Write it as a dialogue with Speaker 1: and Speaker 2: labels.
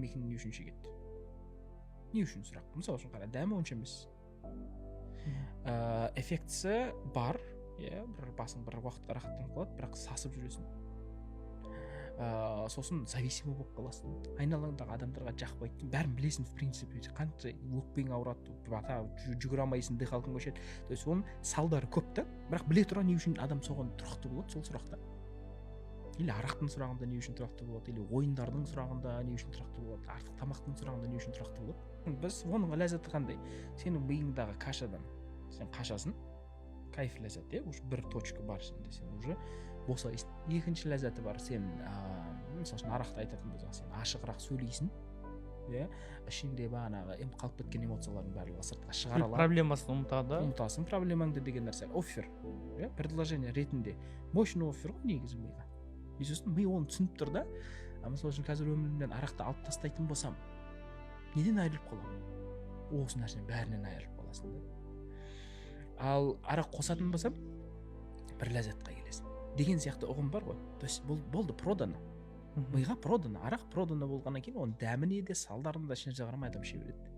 Speaker 1: темекіні не үшін шегеді? Не үшін сұрақ? Мысалы үшін қара, дәмі онша емес. Эффектісі бар, бір басың бір уақытқа рахаттанып қалады, бірақ сасып жүресің. Сосын зависимый болып қаласың. Айналаңдағы адамдарға жақпайды. Бәрін білесің, в принципе, қанша өкпең ауырады, жүгіре алмайсың, дыхалқың көшеді. То есть оның салдары көп та, бірақ біле тұра не үшін адам соған тұрақты болады, сол сұрақта. Или арақтың сұрағында не үшін тұрақты болады, или ойындардың сұрағында не үшін тұрақты болады, артық тамақтың сұрағында не үшін тұрақты болады. Біз оның ләззаты қандай? Сенің миыңдағы кашадан сен қашасың, кайф ләззат, уже бір точка бар сенде, сен уже босайсың. Екінші ләззаты бар, сен мысалы үшін арақты айтатын болсақ, сен ашығырақ сөйлейсің, ішінде бағанағы қалып кеткен эмоциялардың барлығы сыртқа шығара алады.
Speaker 2: Проблемасын ұмытасың,
Speaker 1: проблемаңды деген нәрсе оффер, предложение ретінде мощный оффер ғой негізі миға. Сосын ми оны түсініп тұр да, мысалы үшін қазір өмірімнен арақты алып тастайтын болсам, неден айырылып қаламын? Осы нәрсенің бәрінен айырылып қаласың да. Ал арақ қосатын болсам, бір ләззатқа келесің деген сияқты ұғым бар ғой. То есть болды, продано. Миға продано, арақ продано болғаннан кейін оның дәміне де салдарына да ішіне қарамай адам іше береді.